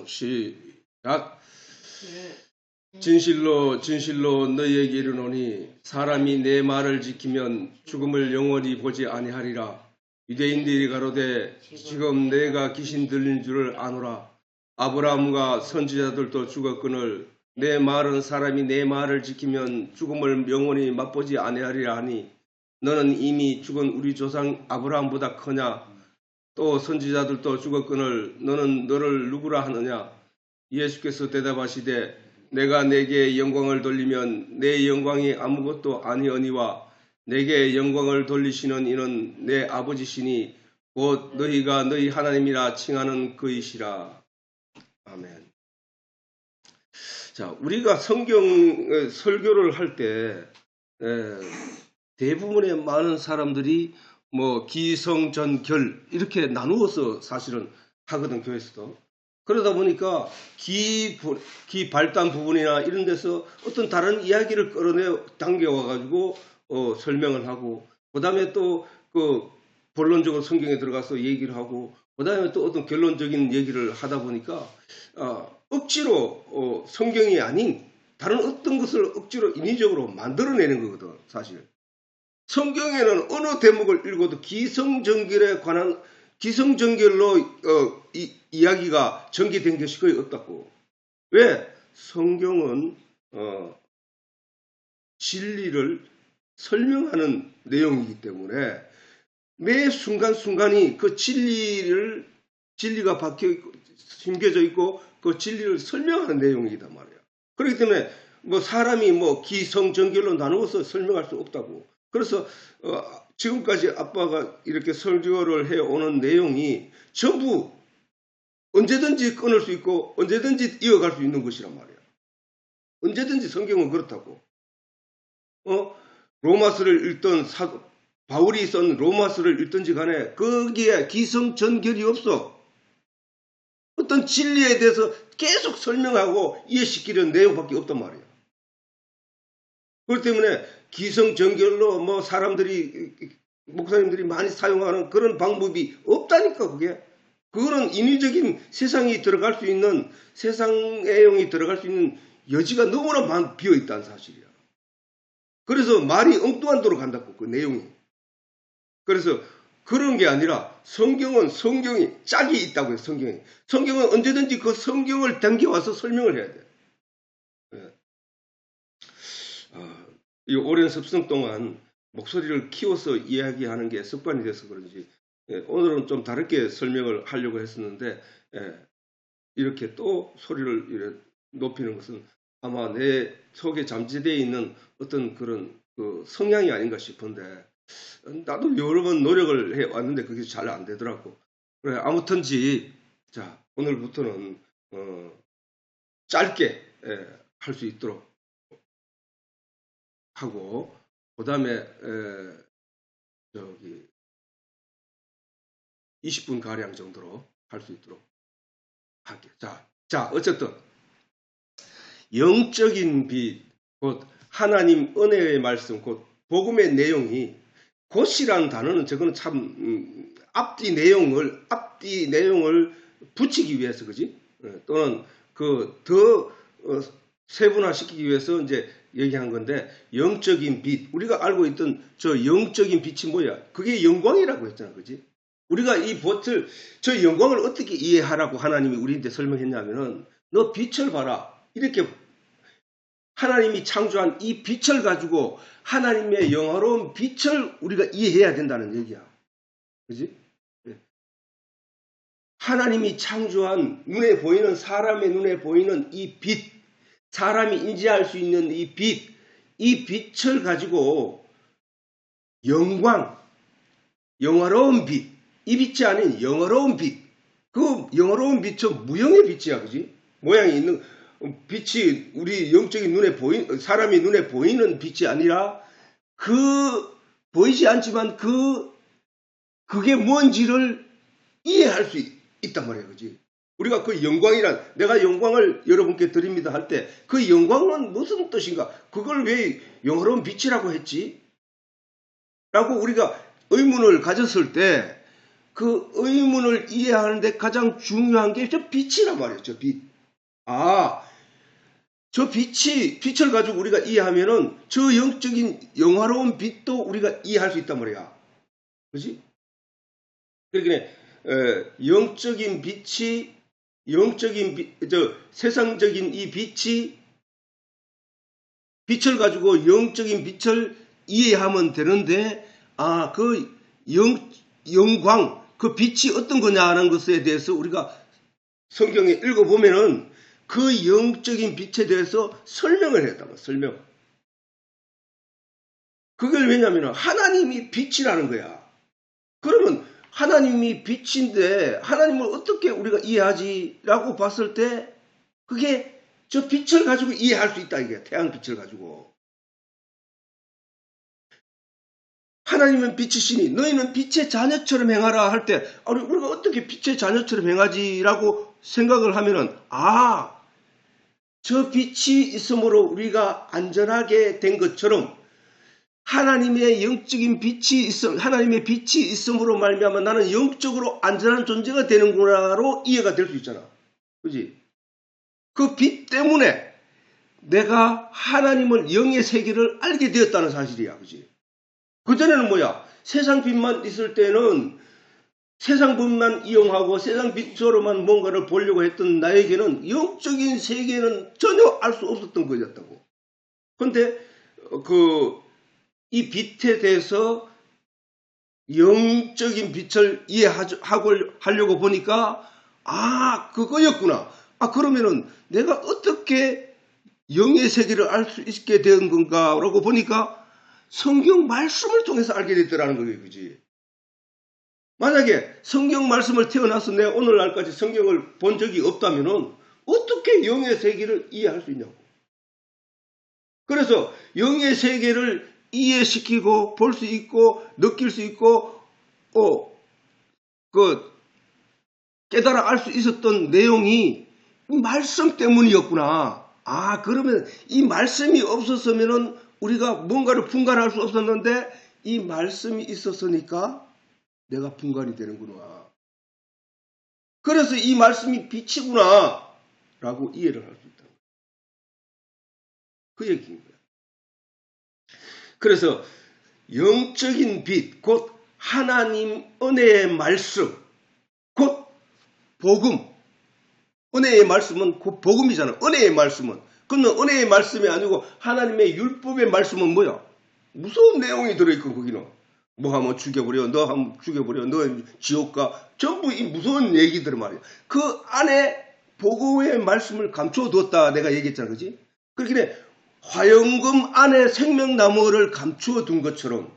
시작. 진실로 너희에게 이르노니 사람이 내 말을 지키면 죽음을 영원히 보지 아니하리라. 유대인들이 가로되 지금 내가 귀신 들린 줄을 아노라. 아브라함과 선지자들도 죽었거늘 내 말은 사람이 내 말을 지키면 죽음을 영원히 맛보지 아니하리라 하니 너는 이미 죽은 우리 조상 아브라함보다 크냐? 또 선지자들도 죽었거늘 너는 너를 누구라 하느냐? 예수께서 대답하시되 내가 내게 영광을 돌리면 내 영광이 아무것도 아니오니와 내게 영광을 돌리시는 이는 내 아버지시니 곧 너희가 너희 하나님이라 칭하는 그이시라. 아멘. 자, 우리가 성경 설교를 할 때 대부분의 많은 사람들이 뭐 기성전결 이렇게 나누어서 사실은 하거든, 교회에서도. 그러다 보니까 기 발단 부분이나 이런 데서 어떤 다른 이야기를 끌어내 당겨와가지고 설명을 하고, 그 다음에 또 그 본론적으로 성경에 들어가서 얘기를 하고, 그 다음에 또 어떤 결론적인 얘기를 하다 보니까 억지로 성경이 아닌 다른 어떤 것을 억지로 인위적으로 만들어내는 거거든, 사실. 성경에는 어느 대목을 읽어도 기성전결에 관한 기성전결로 이야기가 전개된 것이 거의 없다고. 왜? 성경은 진리를 설명하는 내용이기 때문에 매 순간순간이 그 진리가 심겨져 있고 그 진리를 설명하는 내용이단 말이야. 그렇기 때문에 뭐 사람이 뭐 기성전결로 나누어서 설명할 수 없다고. 그래서 지금까지 아빠가 이렇게 설교를 해오는 내용이 전부 언제든지 끊을 수 있고 언제든지 이어갈 수 있는 것이란 말이야. 언제든지 성경은 그렇다고. 로마서를 읽던 바울이 쓴 로마서를 읽든지 간에 거기에 기성전결이 없어. 어떤 진리에 대해서 계속 설명하고 이해시키려는 내용밖에 없단 말이야. 그렇기 때문에 기성전결로 뭐 목사님들이 많이 사용하는 그런 방법이 없다니까. 그거는 인위적인 세상이 들어갈 수 있는, 세상의 영이 들어갈 수 있는 여지가 너무나 비어있다는 사실이야. 그래서 말이 엉뚱한 도로 간다고, 그 내용이. 그래서 그런 게 아니라 성경이 짝이 있다고요. 성경은 언제든지 그 성경을 당겨와서 설명을 해야 돼. 이 오랜 습성 동안 목소리를 키워서 이야기하는 게 습관이 돼서 그런지 오늘은 좀 다르게 설명을 하려고 했었는데 이렇게 또 소리를 이렇게 높이는 것은 아마 내 속에 잠재되어 있는 어떤 그런 그 성향이 아닌가 싶은데 나도 여러 번 노력을 해왔는데 그게 잘 안 되더라고. 그래, 아무튼지 자, 오늘부터는 짧게 할 수 있도록 하고, 그 다음에 20분 가량 정도로 할 수 있도록 할게. 자, 어쨌든 영적인 빛, 곧 하나님 은혜의 말씀, 곧 복음의 내용이, 곧이라는 단어는 저거는 참 앞뒤 내용을 붙이기 위해서, 그지? 또는 더 세분화시키기 위해서 이제 얘기한 건데, 영적인 빛, 우리가 알고 있던 저 영적인 빛이 뭐야? 그게 영광이라고 했잖아, 그지? 우리가 저 영광을 어떻게 이해하라고 하나님이 우리한테 설명했냐면은, 너 빛을 봐라. 이렇게 하나님이 창조한 이 빛을 가지고 하나님의 영화로운 빛을 우리가 이해해야 된다는 얘기야. 그지? 하나님이 창조한 눈에 보이는, 사람의 눈에 보이는 이 빛, 사람이 인지할 수 있는 이 빛을 가지고 영광, 영화로운 빛, 이 빛이 아닌 영화로운 빛, 그 영화로운 빛은 무형의 빛이야, 그지? 모양이 있는 빛이 우리 영적인 사람이 눈에 보이는 빛이 아니라 보이지 않지만 그게 뭔지를 이해할 수 있단 말이야, 그지? 우리가 그 영광이란, 내가 영광을 여러분께 드립니다 할 때 그 영광은 무슨 뜻인가? 그걸 왜 영화로운 빛이라고 했지? 라고 우리가 의문을 가졌을 때 그 의문을 이해하는데 가장 중요한 게 저 빛이란 말이에요. 저 빛. 저 빛을 가지고 우리가 이해하면은 저 영적인 영화로운 빛도 우리가 이해할 수 있단 말이야. 그지? 그러니까 영적인 빛이 세상적인 이 빛을 가지고 영적인 빛을 이해하면 되는데, 그 영광, 그 빛이 어떤 거냐는 것에 대해서 우리가 성경에 읽어보면은 그 영적인 빛에 대해서 설명을 했단 말이야, 설명. 그걸 왜냐면 하나님이 빛이라는 거야. 그러면 하나님이 빛인데 하나님을 어떻게 우리가 이해하지라고 봤을 때 그게 저 빛을 가지고 이해할 수 있다, 이게. 태양빛을 가지고. 하나님은 빛이시니 너희는 빛의 자녀처럼 행하라 할 때, 우리가 어떻게 빛의 자녀처럼 행하지라고 생각을 하면은, 저 빛이 있으므로 우리가 안전하게 된 것처럼 하나님의 영적인 빛이 하나님의 빛이 있음으로 말미암아 나는 영적으로 안전한 존재가 되는구나로 이해가 될 수 있잖아. 그지? 그 빛 때문에 내가 하나님을, 영의 세계를 알게 되었다는 사실이야. 그지? 그전에는 뭐야? 세상 빛만 있을 때는 세상 빛만 이용하고 세상 빛으로만 뭔가를 보려고 했던 나에게는 영적인 세계는 전혀 알 수 없었던 거였다고. 그런데 이 빛에 대해서 영적인 빛을 하려고 보니까 그거였구나. 그러면은 내가 어떻게 영의 세계를 알 수 있게 된 건가라고 보니까 성경 말씀을 통해서 알게 됐더라는 거예요. 그지? 만약에 성경 말씀을 태어나서 내가 오늘날까지 성경을 본 적이 없다면은 어떻게 영의 세계를 이해할 수 있냐고. 그래서 영의 세계를 이해시키고 볼 수 있고 느낄 수 있고 깨달아 알 수 있었던 내용이 말씀 때문이었구나. 그러면 이 말씀이 없었으면은 우리가 뭔가를 분간할 수 없었는데 이 말씀이 있었으니까 내가 분간이 되는구나. 그래서 이 말씀이 빛이구나 라고 이해를 할 수 있다. 그 얘기인 거야. 그래서 영적인 빛, 곧 하나님 은혜의 말씀, 곧 복음. 은혜의 말씀은 곧 복음이잖아. 은혜의 말씀은. 그러면 은혜의 말씀이 아니고 하나님의 율법의 말씀은 뭐야? 무서운 내용이 들어있고 거기는. 뭐 하면 죽여버려, 너 하면 죽여버려, 너 지옥 가. 전부 이 무서운 얘기들 말이야. 그 안에 복음의 말씀을 감춰두었다 내가 얘기했잖아. 그지? 그렇게 화영금 안에 생명나무를 감추어 둔 것처럼,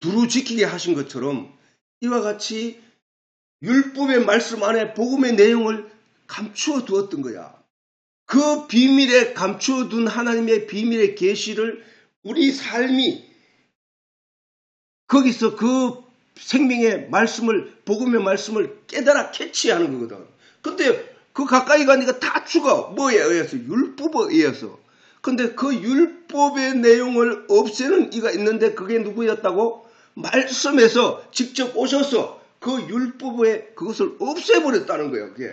두루 지키게 하신 것처럼 이와 같이 율법의 말씀 안에 복음의 내용을 감추어 두었던 거야. 그 비밀에 감추어 둔 하나님의 비밀의 계시를 우리 삶이 거기서 그 생명의 말씀을, 복음의 말씀을 깨달아 캐치하는 거거든. 근데 그 가까이 가니까 다 죽어. 뭐에 의해서? 율법에 의해서. 근데 그 율법의 내용을 없애는 이가 있는데 그게 누구였다고? 말씀에서 직접 오셔서 그 율법의 그것을 없애버렸다는 거예요. 그게.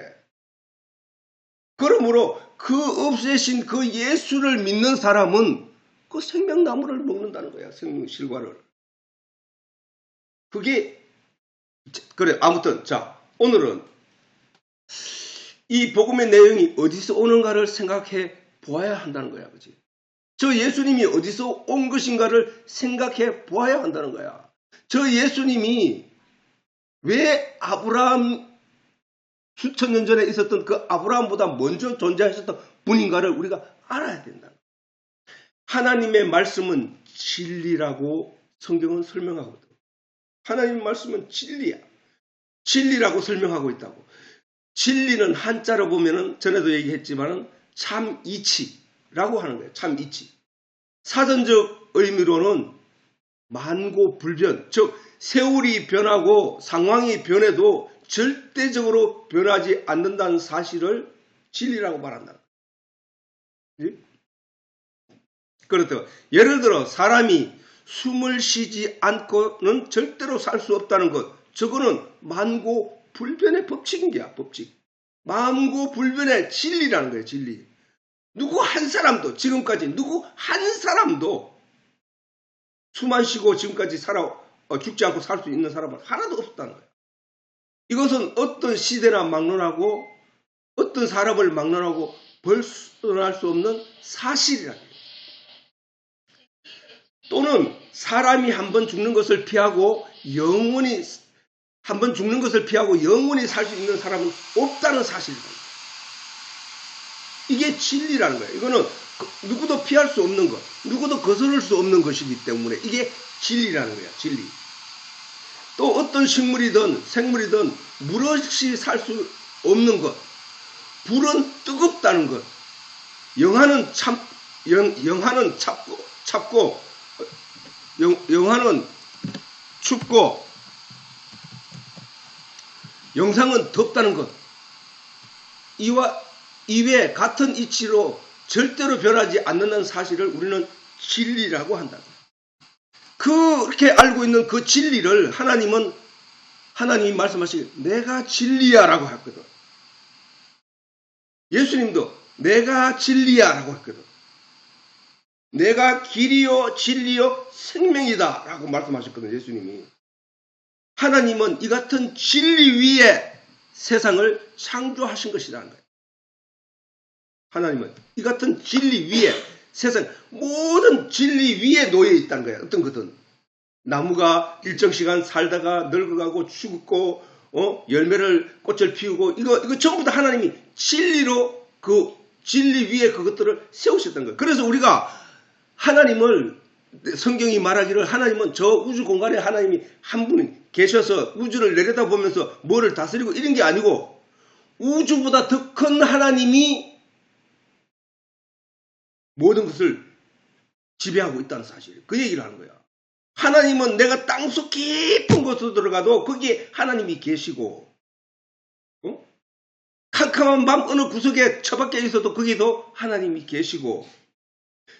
그러므로 그 없애신 그 예수를 믿는 사람은 그 생명나무를 먹는다는 거야. 생명실과를. 그게 그래. 아무튼 자, 오늘은 이 복음의 내용이 어디서 오는가를 생각해 보아야 한다는 거야. 그치? 저 예수님이 어디서 온 것인가를 생각해 보아야 한다는 거야. 저 예수님이 왜 아브라함 수천 년 전에 있었던 그 아브라함보다 먼저 존재하셨던 분인가를 우리가 알아야 된다. 하나님의 말씀은 진리라고 성경은 설명하거든. 하나님의 말씀은 진리야. 진리라고 설명하고 있다고. 진리는 한자로 보면은 전에도 얘기했지만은 참이치라고 하는 거예요. 참이치. 사전적 의미로는 만고불변, 즉 세월이 변하고 상황이 변해도 절대적으로 변하지 않는다는 사실을 진리라고 말한다. 그렇다. 예를 들어 사람이 숨을 쉬지 않고는 절대로 살 수 없다는 것, 저거는 만고불변의 법칙인 게야, 법칙. 만고불변의 진리라는 거예요, 진리. 누구 한 사람도, 지금까지 누구 한 사람도 숨 안 쉬고 지금까지 죽지 않고 살 수 있는 사람은 하나도 없었다는 거예요. 이것은 어떤 시대나 막론하고 어떤 사람을 막론하고 벗어날 수 없는 사실이라는 거예요. 또는 사람이 한번 죽는 것을 피하고 영원히 한번 죽는 것을 피하고 영원히 살 수 있는 사람은 없다는 사실입니다. 이게 진리라는 거예요. 이거는 누구도 피할 수 없는 것, 누구도 거스를 수 없는 것이기 때문에 이게 진리라는 거예요. 진리. 또 어떤 식물이든 생물이든 물 없이 살 수 없는 것, 불은 뜨겁다는 것, 영하는 춥고 영상은 덥다는 것, 이외 같은 이치로 절대로 변하지 않는다는 사실을 우리는 진리라고 한다. 그렇게 알고 있는 그 진리를 하나님이 말씀하시길 내가 진리야 라고 했거든. 예수님도 내가 진리야 라고 했거든. 내가 길이요 진리요 생명이다 라고 말씀하셨거든, 예수님이. 하나님은 이 같은 진리 위에 세상을 창조하신 것이라는 거예요. 하나님은 이 같은 진리 위에 세상 모든 진리 위에 놓여 있다는 거예요. 어떤 것은 나무가 일정 시간 살다가 늙어가고 죽고 꽃을 피우고 이거 전부 다 하나님이 진리로 그 진리 위에 그것들을 세우셨던 거예요. 그래서 우리가 하나님을 성경이 말하기를 하나님은 저 우주 공간에 하나님이 한 분이 계셔서 우주를 내려다보면서 뭐를 다스리고 이런 게 아니고 우주보다 더 큰 하나님이 모든 것을 지배하고 있다는 사실. 그 얘기를 하는 거야. 하나님은 내가 땅속 깊은 곳으로 들어가도 거기에 하나님이 계시고 캄캄한 밤 어느 구석에 처박혀 있어도 거기도 하나님이 계시고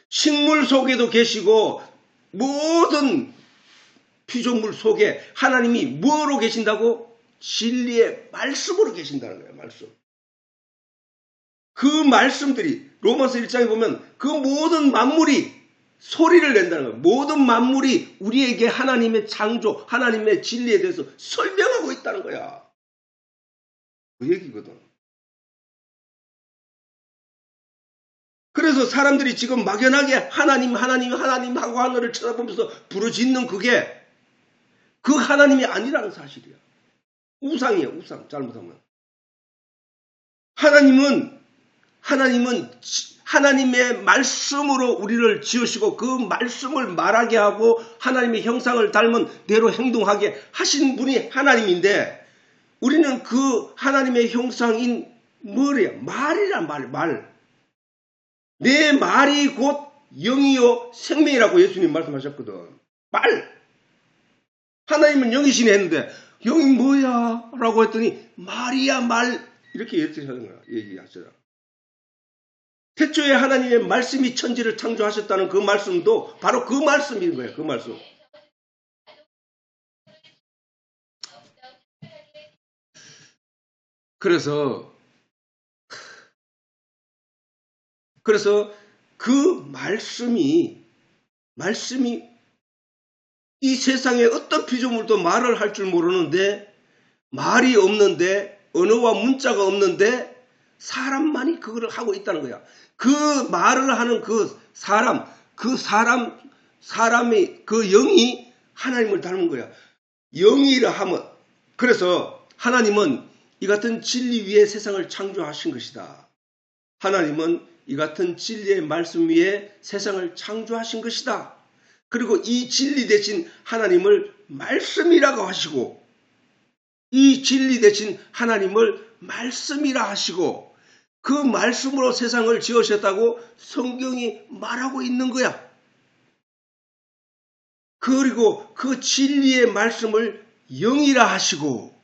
식물 속에도 계시고 모든 피조물 속에 하나님이 뭐로 계신다고? 진리의 말씀으로 계신다는 거예요. 말씀. 그 말씀들이 로마서 1장에 보면 그 모든 만물이 소리를 낸다는 거예요. 모든 만물이 우리에게 하나님의 창조, 하나님의 진리에 대해서 설명하고 있다는 거야. 그 얘기거든. 그래서 사람들이 지금 막연하게 하나님 하고 하늘을 쳐다보면서 부르짖는 그게 그 하나님이 아니라는 사실이야. 우상이에요. 우상. 잘못하면. 하나님은 하나님의 말씀으로 우리를 지으시고 그 말씀을 말하게 하고 하나님의 형상을 닮은 대로 행동하게 하신 분이 하나님인데 우리는 그 하나님의 형상인 뭐래요? 말이란 말. 내 말이 곧 영이요 생명이라고 예수님 말씀하셨거든. 말. 하나님은 영이시네 했는데 영이 뭐야? 라고 했더니 말이야 말. 이렇게 얘기하는 거야. 얘기하시더라. 태초에 하나님의 말씀이 천지를 창조하셨다는 그 말씀도 바로 그 말씀인 거예요. 그 말씀. 그래서 그 말씀이 이 세상에 어떤 피조물도 말을 할 줄 모르는데 말이 없는데 언어와 문자가 없는데 사람만이 그거를 하고 있다는 거야. 그 말을 하는 사람이 그 영이 하나님을 닮은 거야. 영이라 하면 그래서 하나님은 이 같은 진리 위에 세상을 창조하신 것이다. 하나님은 이 같은 진리의 말씀 위에 세상을 창조하신 것이다. 그리고 이 진리 대신 하나님을 말씀이라고 하시고 이 진리 대신 하나님을 말씀이라 하시고 그 말씀으로 세상을 지으셨다고 성경이 말하고 있는 거야. 그리고 그 진리의 말씀을 영이라 하시고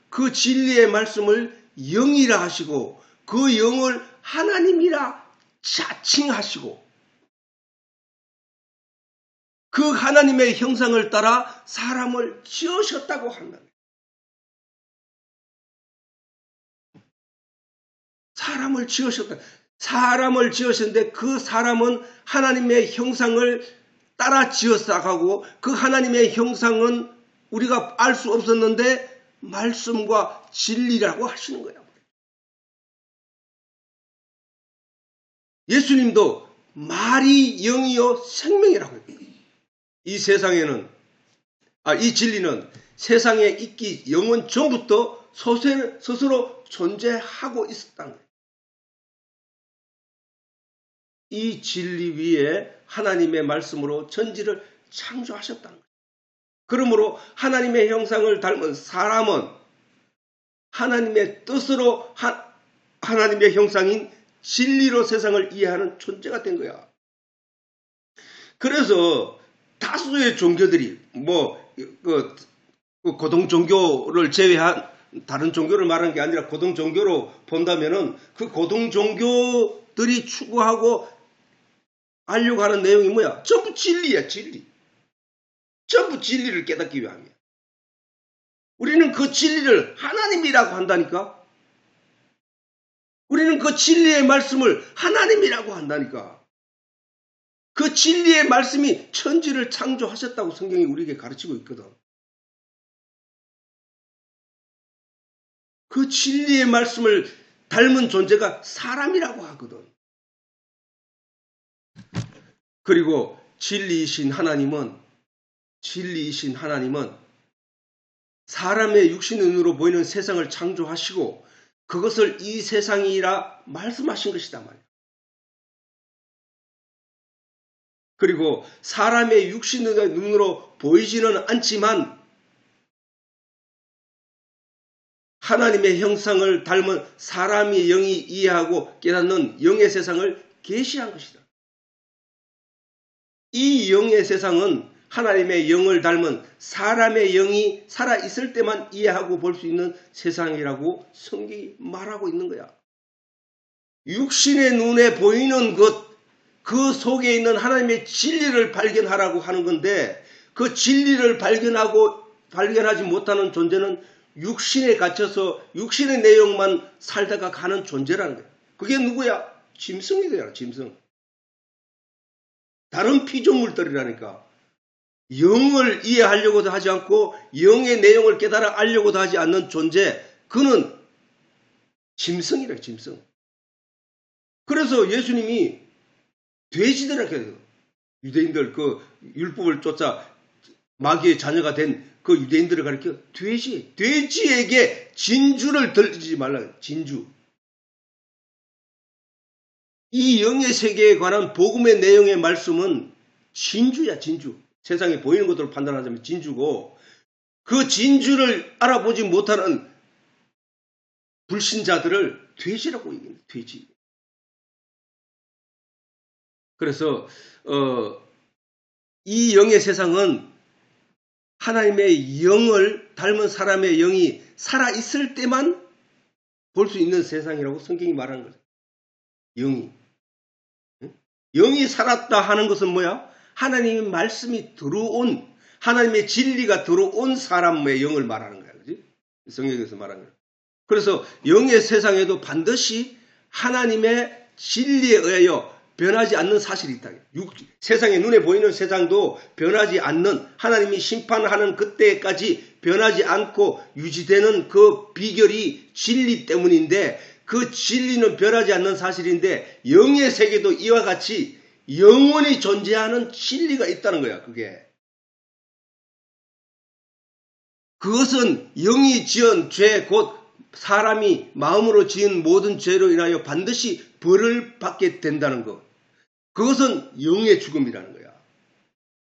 그 진리의 말씀을 영이라 하시고 그 영을 하나님이라 자칭하시고 그 하나님의 형상을 따라 사람을 지으셨다고 한다. 사람을 지으셨다. 사람을 지으셨는데 그 사람은 하나님의 형상을 따라 지었다고 그 하나님의 형상은 우리가 알 수 없었는데 말씀과 진리라고 하시는 거야. 예수님도 말이 영이요 생명이라고 했거든요. 이 세상에는 이 진리는 세상에 있기 영원 전부터 스스로 존재하고 있었다는 거예요. 이 진리 위에 하나님의 말씀으로 천지를 창조하셨다는 거예요. 그러므로 하나님의 형상을 닮은 사람은 하나님의 뜻으로 하나님의 형상인 진리로 세상을 이해하는 존재가 된 거야. 그래서 다수의 종교들이 고등 종교를 제외한 다른 종교를 말하는 게 아니라 고등 종교로 본다면은 그 고등 종교들이 추구하고 하려고 하는 내용이 뭐야? 전부 진리야, 진리. 전부 진리를 깨닫기 위함이야. 우리는 그 진리를 하나님이라고 한다니까. 우리는 그 진리의 말씀을 하나님이라고 한다니까. 그 진리의 말씀이 천지를 창조하셨다고 성경이 우리에게 가르치고 있거든. 그 진리의 말씀을 닮은 존재가 사람이라고 하거든. 그리고 진리이신 하나님은 사람의 육신의 눈으로 보이는 세상을 창조하시고 그것을 이 세상이라 말씀하신 것이다 말이야. 그리고 사람의 육신의 눈으로 보이지는 않지만 하나님의 형상을 닮은 사람의 영이 이해하고 깨닫는 영의 세상을 계시한 것이다. 이 영의 세상은 하나님의 영을 닮은 사람의 영이 살아있을 때만 이해하고 볼 수 있는 세상이라고 성경이 말하고 있는 거야. 육신의 눈에 보이는 것, 그 속에 있는 하나님의 진리를 발견하라고 하는 건데 그 진리를 발견하지 못하는 존재는 육신에 갇혀서 육신의 내용만 살다가 가는 존재라는 거야. 그게 누구야? 짐승이 되잖아, 짐승. 다른 피조물들이라니까. 영을 이해하려고도 하지 않고 영의 내용을 깨달아 알려고도 하지 않는 존재, 그는 짐승이라, 짐승. 그래서 예수님이 돼지들에게 해요. 유대인들 그 율법을 쫓아 마귀의 자녀가 된 그 유대인들을 가리켜 돼지에게 진주를 들지 말라. 진주. 이 영의 세계에 관한 복음의 내용의 말씀은 진주야, 진주. 세상에 보이는 것으로 판단하자면 진주고 그 진주를 알아보지 못하는 불신자들을 돼지라고 얘기합니다. 돼지. 그래서 이 영의 세상은 하나님의 영을 닮은 사람의 영이 살아있을 때만 볼 수 있는 세상이라고 성경이 말하는 거죠. 영이 살았다 하는 것은 뭐야? 하나님의 말씀이 들어온, 하나님의 진리가 들어온 사람의 영을 말하는 거야. 그지? 성경에서 말하는 거야. 그래서 영의 세상에도 반드시 하나님의 진리에 의하여 변하지 않는 사실이 있다. 세상에 눈에 보이는 세상도 변하지 않는, 하나님이 심판하는 그때까지 변하지 않고 유지되는 그 비결이 진리 때문인데, 그 진리는 변하지 않는 사실인데 영의 세계도 이와 같이 영원히 존재하는 진리가 있다는 거야. 그것은 영이 지은 죄, 곧 사람이 마음으로 지은 모든 죄로 인하여 반드시 벌을 받게 된다는 것. 그것은 영의 죽음이라는 거야.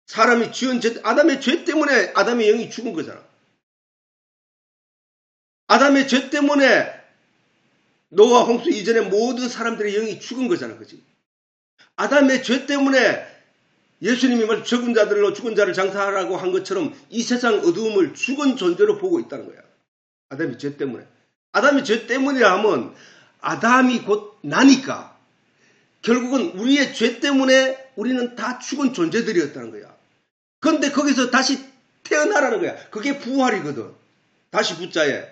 사람이 지은 죄, 아담의 죄 때문에 아담의 영이 죽은 거잖아. 아담의 죄 때문에 노아 홍수 이전에 모든 사람들의 영이 죽은 거잖아. 그치? 아담의 죄 때문에 예수님이 말 죽은 자들로 죽은 자를 장사하라고 한 것처럼 이 세상 어두움을 죽은 존재로 보고 있다는 거야. 아담의 죄 때문에. 아담의 죄 때문이라 하면 아담이 곧 나니까 결국은 우리의 죄 때문에 우리는 다 죽은 존재들이었다는 거야. 그런데 거기서 다시 태어나라는 거야. 그게 부활이거든. 다시 부자에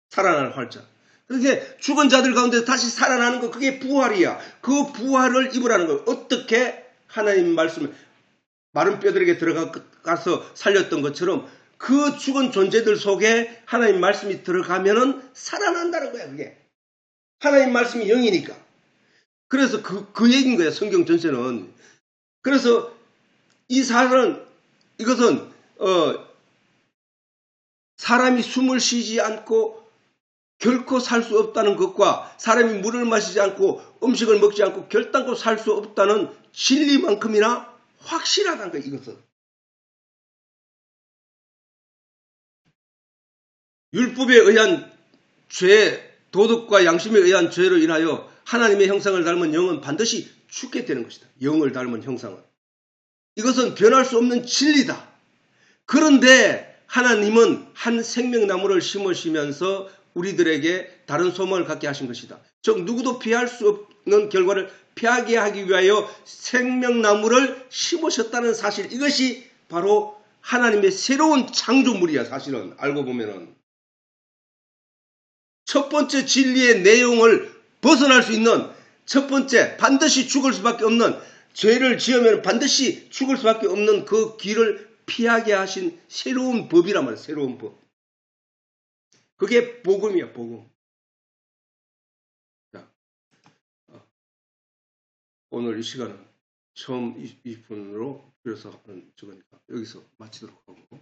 살아날 활자. 그게 죽은 자들 가운데 다시 살아나는 거, 그게 부활이야. 그 부활을 입으라는 거예요. 어떻게 하나님 말씀을 마른 뼈들에게 들어가서 살렸던 것처럼 그 죽은 존재들 속에 하나님 말씀이 들어가면은 살아난다는 거야, 그게. 하나님 말씀이 영이니까. 그래서 그 얘기인 거야, 성경 전체는. 그래서 이 이것은, 사람이 숨을 쉬지 않고 결코 살 수 없다는 것과 사람이 물을 마시지 않고 음식을 먹지 않고 결단코 살 수 없다는 진리만큼이나 확실하다는 거예요, 이것은. 율법에 의한 죄, 도덕과 양심에 의한 죄로 인하여 하나님의 형상을 닮은 영은 반드시 죽게 되는 것이다. 영을 닮은 형상은. 이것은 변할 수 없는 진리다. 그런데 하나님은 한 생명나무를 심으시면서 우리들에게 다른 소망을 갖게 하신 것이다. 즉 누구도 피할 수 없는 결과를 피하게 하기 위하여 생명나무를 심으셨다는 사실, 이것이 바로 하나님의 새로운 창조물이야. 사실은 알고 보면은 첫 번째 진리의 내용을 벗어날 수 있는, 첫 번째 반드시 죽을 수밖에 없는, 죄를 지으면 반드시 죽을 수밖에 없는 그 길을 피하게 하신 새로운 법이란 말이야. 새로운 법. 그게 복음이야, 복음. 자, 오늘 이 시간은 처음 20분으로 줄여서 하는 저거니까 여기서 마치도록 하고